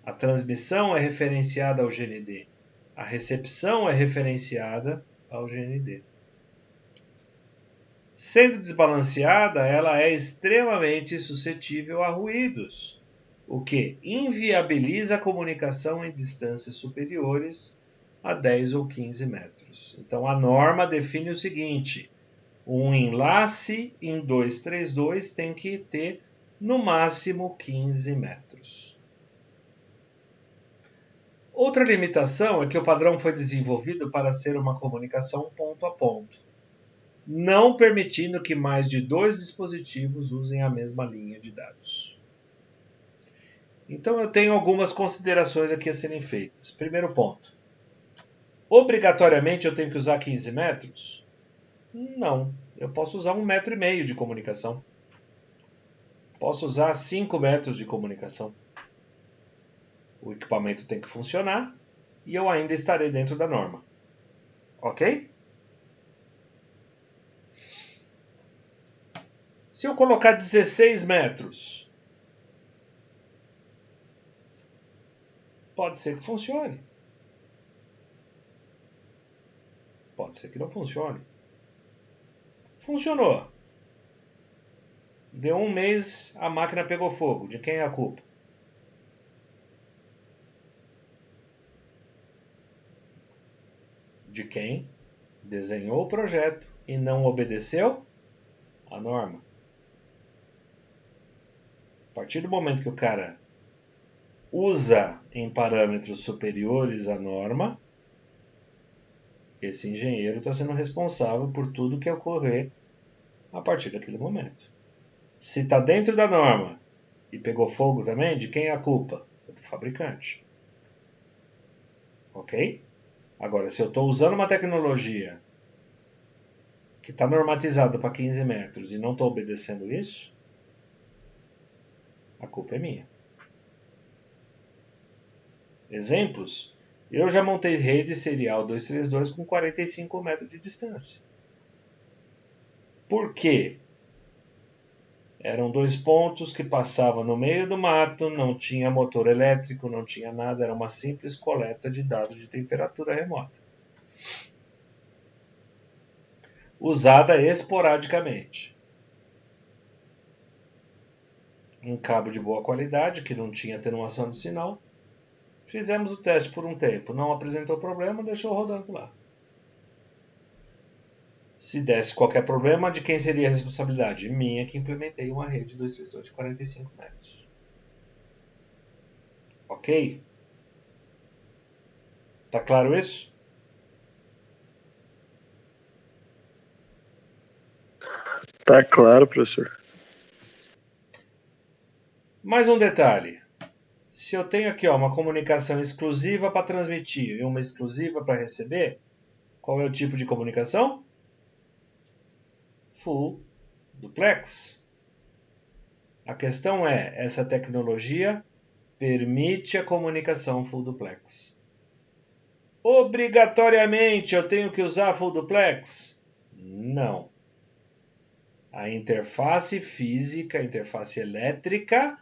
A transmissão é referenciada ao GND. A recepção é referenciada ao GND. Sendo desbalanceada, ela é extremamente suscetível a ruídos, o que inviabiliza a comunicação em distâncias superiores a 10 ou 15 metros. Então, a norma define o seguinte: um enlace em 232 tem que ter, no máximo, 15 metros. Outra limitação é que o padrão foi desenvolvido para ser uma comunicação ponto a ponto, não permitindo que mais de 2 dispositivos usem a mesma linha de dados. Então eu tenho algumas considerações aqui a serem feitas. Primeiro ponto. Obrigatoriamente eu tenho que usar 15 metros? Não. Eu posso usar 1,5 metro de comunicação. Posso usar 5 metros de comunicação. O equipamento tem que funcionar e eu ainda estarei dentro da norma. Ok? Se eu colocar 16 metros, pode ser que funcione. Pode ser que não funcione. Funcionou. Deu 1 mês, a máquina pegou fogo. De quem é a culpa? De quem desenhou o projeto e não obedeceu a norma. A partir do momento que o cara usa em parâmetros superiores à norma, esse engenheiro está sendo responsável por tudo que ocorrer a partir daquele momento. Se está dentro da norma e pegou fogo também, de quem é a culpa? É do fabricante. Ok? Agora, se eu estou usando uma tecnologia que está normatizada para 15 metros e não estou obedecendo isso, a culpa é minha. Exemplos? Eu já montei rede serial 232 com 45 metros de distância. Por quê? Eram 2 pontos que passavam no meio do mato, não tinha motor elétrico, não tinha nada, era uma simples coleta de dados de temperatura remota. Usada esporadicamente. Um cabo de boa qualidade, que não tinha atenuação de sinal. Fizemos o teste por um tempo, não apresentou problema, deixou rodando lá. Se desse qualquer problema, de quem seria a responsabilidade? Minha, que implementei uma rede 232 de 45 metros. Ok? Tá claro isso? Tá claro, professor. Mais um detalhe. Se eu tenho aqui uma comunicação exclusiva para transmitir e uma exclusiva para receber, qual é o tipo de comunicação? Full duplex. A questão é, essa tecnologia permite a comunicação full duplex. Obrigatoriamente eu tenho que usar full duplex? Não. A interface física, a interface elétrica,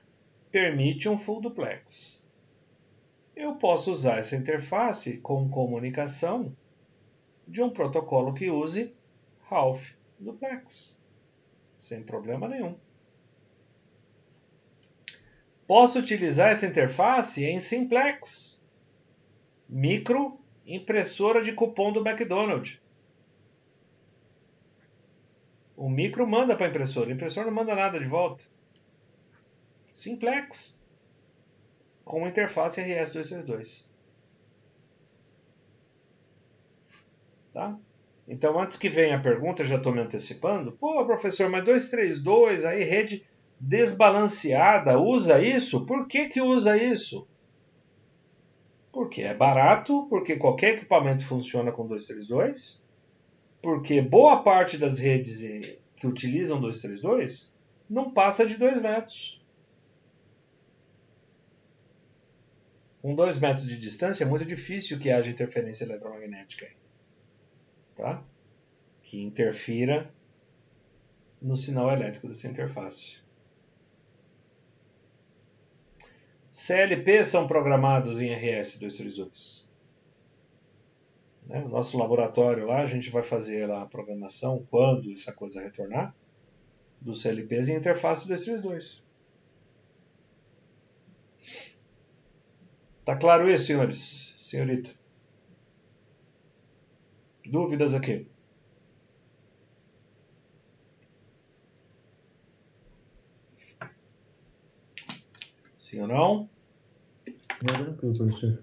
permite um full duplex. Eu posso usar essa interface com comunicação de um protocolo que use half duplex, sem problema nenhum. Posso utilizar essa interface em simplex, micro impressora de cupom do McDonald's. O micro manda para a impressora não manda nada de volta. Simplex, com interface RS-232. Tá? Então, antes que venha a pergunta, já estou me antecipando. Pô, professor, mas 232, aí rede desbalanceada, usa isso? Por que usa isso? Porque é barato, porque qualquer equipamento funciona com 232, porque boa parte das redes que utilizam 232 não passa de 2 metros. Com 2 metros de distância é muito difícil que haja interferência eletromagnética aí, tá? Que interfira no sinal elétrico dessa interface. CLP são programados em RS-232. Né? O nosso laboratório lá, a gente vai fazer lá a programação quando essa coisa retornar dos CLPs em interface 232. Tá claro isso, senhores? Senhorita? Dúvidas aqui? Sim ou não? Tranquilo, professor.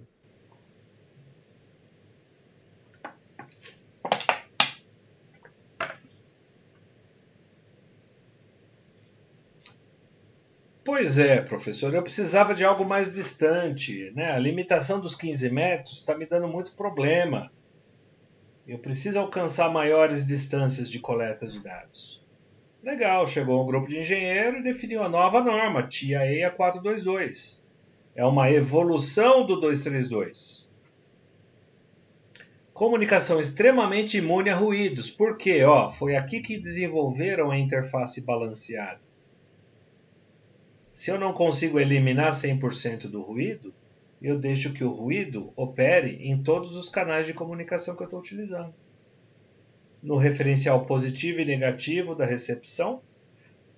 Pois é, professor, eu precisava de algo mais distante, né? A limitação dos 15 metros está me dando muito problema. Eu preciso alcançar maiores distâncias de coleta de dados. Legal, chegou um grupo de engenheiros e definiu a nova norma, TIA-EIA 422. É uma evolução do 232. Comunicação extremamente imune a ruídos. Por quê? Foi aqui que desenvolveram a interface balanceada. Se eu não consigo eliminar 100% do ruído, eu deixo que o ruído opere em todos os canais de comunicação que eu estou utilizando. No referencial positivo e negativo da recepção,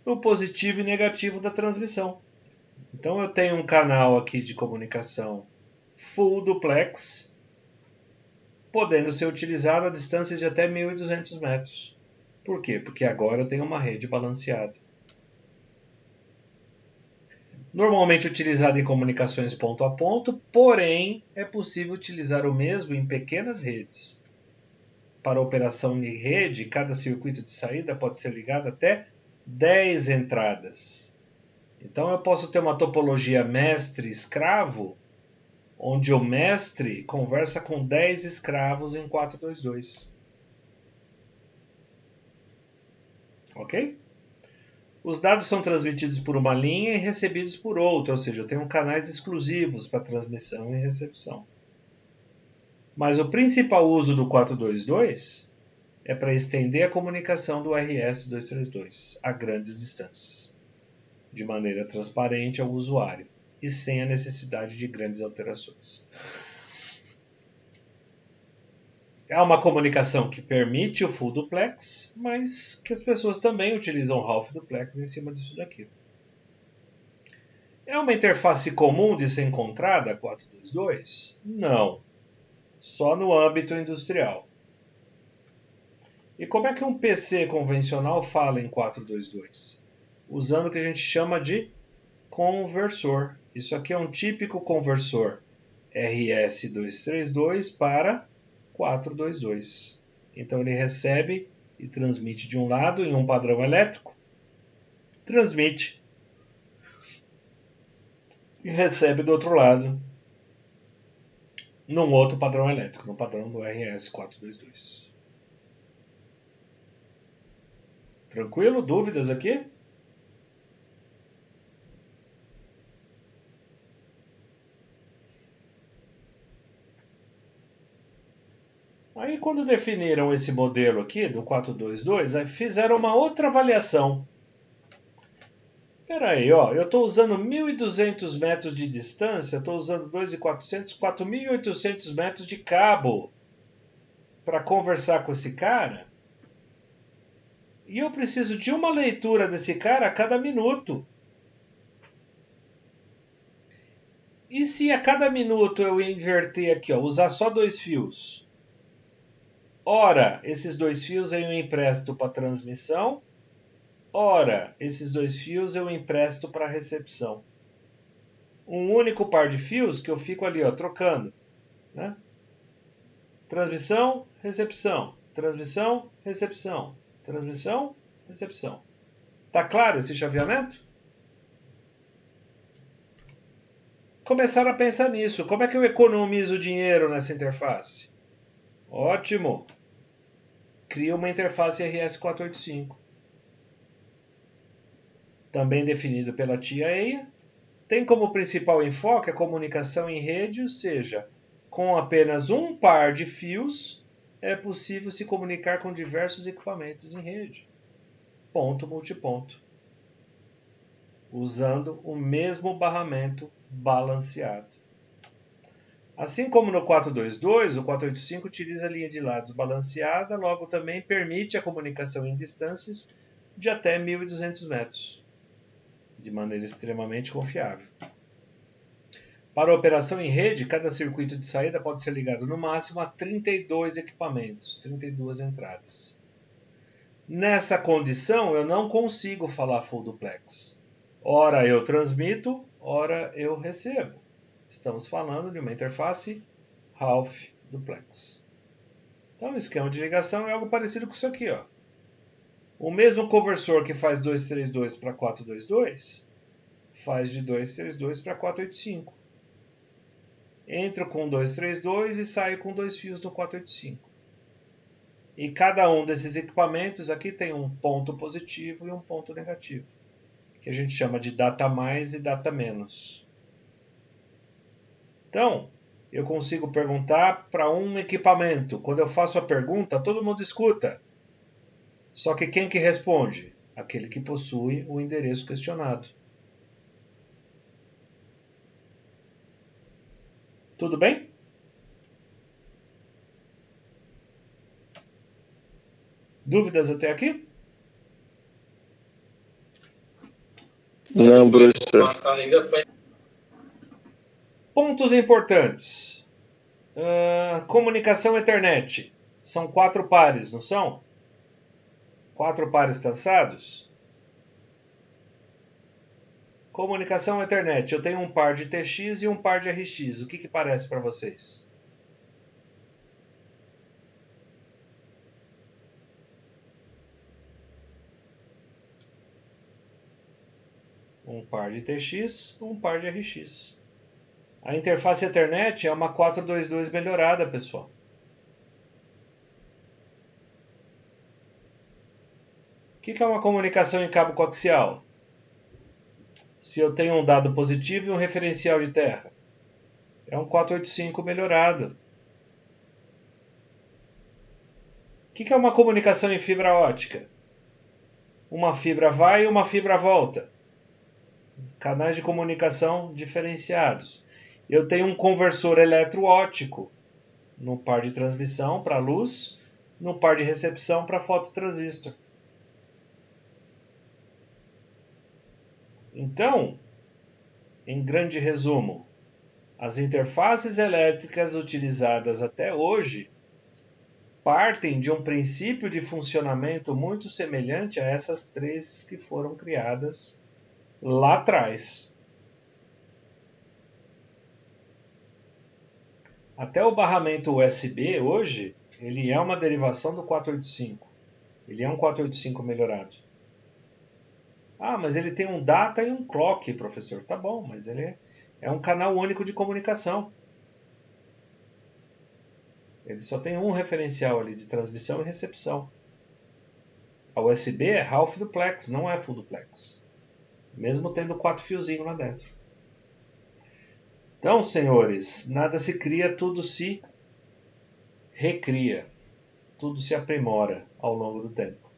no positivo e negativo da transmissão. Então eu tenho um canal aqui de comunicação full duplex, podendo ser utilizado a distâncias de até 1.200 metros. Por quê? Porque agora eu tenho uma rede balanceada. Normalmente utilizado em comunicações ponto a ponto, porém é possível utilizar o mesmo em pequenas redes. Para operação de rede, cada circuito de saída pode ser ligado até 10 entradas. Então eu posso ter uma topologia mestre-escravo, onde o mestre conversa com 10 escravos em 422. Ok? Os dados são transmitidos por uma linha e recebidos por outra, ou seja, eu tenho canais exclusivos para transmissão e recepção. Mas o principal uso do 422 é para estender a comunicação do RS-232 a grandes distâncias, de maneira transparente ao usuário e sem a necessidade de grandes alterações. É uma comunicação que permite o full duplex, mas que as pessoas também utilizam half duplex em cima disso daqui. É uma interface comum de ser encontrada, 422? Não. Só no âmbito industrial. E como é que um PC convencional fala em 422? Usando o que a gente chama de conversor. Isso aqui é um típico conversor RS-232 para 422. Então ele recebe e transmite de um lado em um padrão elétrico, transmite e recebe do outro lado num outro padrão elétrico, no padrão do RS-422. Tranquilo? Dúvidas aqui? Aí quando definiram esse modelo aqui do 422, aí fizeram uma outra avaliação. Espera aí, eu estou usando 1.200 metros de distância, estou usando 2.400, 4.800 metros de cabo para conversar com esse cara. E eu preciso de uma leitura desse cara a cada minuto. E se a cada minuto eu inverter aqui, usar só 2 fios? Ora, esses 2 fios eu empresto para transmissão. Ora, esses 2 fios eu empresto para recepção. Um único par de fios que eu fico ali, trocando. Né? Transmissão, recepção, transmissão, recepção, transmissão, recepção. Tá claro esse chaveamento? Começaram a pensar nisso. Como é que eu economizo dinheiro nessa interface? Ótimo! Cria uma interface RS485. Também definido pela tia EIA. Tem como principal enfoque a comunicação em rede, ou seja, com apenas um par de fios é possível se comunicar com diversos equipamentos em rede. Ponto multiponto. Usando o mesmo barramento balanceado. Assim como no 422, o 485 utiliza a linha de lados balanceada, logo também permite a comunicação em distâncias de até 1.200 metros, de maneira extremamente confiável. Para a operação em rede, cada circuito de saída pode ser ligado no máximo a 32 equipamentos, 32 entradas. Nessa condição, eu não consigo falar full duplex. Ora eu transmito, ora eu recebo. Estamos falando de uma interface half duplex. Então, o esquema de ligação é algo parecido com isso aqui, ó. O mesmo conversor que faz 232 para 422 faz de 232 para 485. Entro com 232 e saio com 2 fios no 485. E cada um desses equipamentos aqui tem um ponto positivo e um ponto negativo, que a gente chama de data mais e data menos. Então, eu consigo perguntar para um equipamento. Quando eu faço a pergunta, todo mundo escuta. Só que quem que responde? Aquele que possui o endereço questionado. Tudo bem? Dúvidas até aqui? Não, professor. Pontos importantes. Comunicação Ethernet. São 4 pares, não são? 4 pares traçados? Comunicação Ethernet. Eu tenho um par de TX e um par de RX. O que parece para vocês? Um par de TX, um par de RX. A interface Ethernet é uma 422 melhorada, pessoal. O que é uma comunicação em cabo coaxial? Se eu tenho um dado positivo e um referencial de terra. É um 485 melhorado. O que é uma comunicação em fibra ótica? Uma fibra vai e uma fibra volta. Canais de comunicação diferenciados. Eu tenho um conversor eletroóptico no par de transmissão para luz, no par de recepção para fototransistor. Então, em grande resumo, as interfaces elétricas utilizadas até hoje partem de um princípio de funcionamento muito semelhante a essas 3 que foram criadas lá atrás. Até o barramento USB hoje, ele é uma derivação do 485. Ele é um 485 melhorado. Ah, mas ele tem um data e um clock, professor. Tá bom, mas ele é um canal único de comunicação. Ele só tem um referencial ali de transmissão e recepção. A USB é half duplex, não é full duplex. Mesmo tendo 4 fiozinhos lá dentro. Então, senhores, nada se cria, tudo se recria. Tudo se aprimora ao longo do tempo.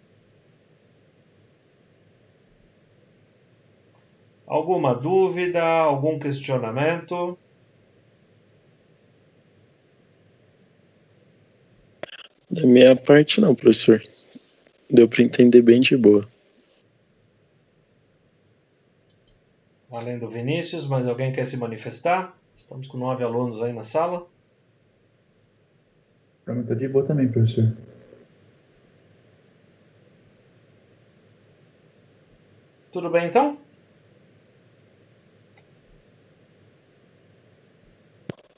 Alguma dúvida, algum questionamento? Da minha parte não, professor. Deu para entender bem de boa. Além do Vinícius, mais alguém quer se manifestar? Estamos com 9 alunos aí na sala. Para mim tá de boa também, professor. Tudo bem então?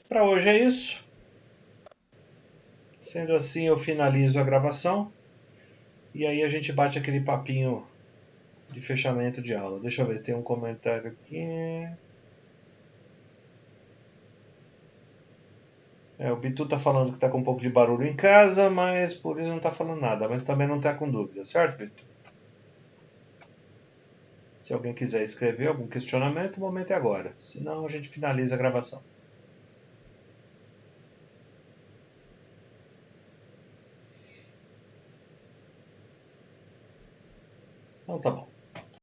Para hoje é isso. Sendo assim, eu finalizo a gravação e aí a gente bate aquele papinho de fechamento de aula. Deixa eu ver, tem um comentário aqui. O Bitu tá falando que tá com um pouco de barulho em casa, mas por isso não tá falando nada. Mas também não tá com dúvida, certo, Bitu? Se alguém quiser escrever algum questionamento, o momento é agora. Senão a gente finaliza a gravação. Então tá bom.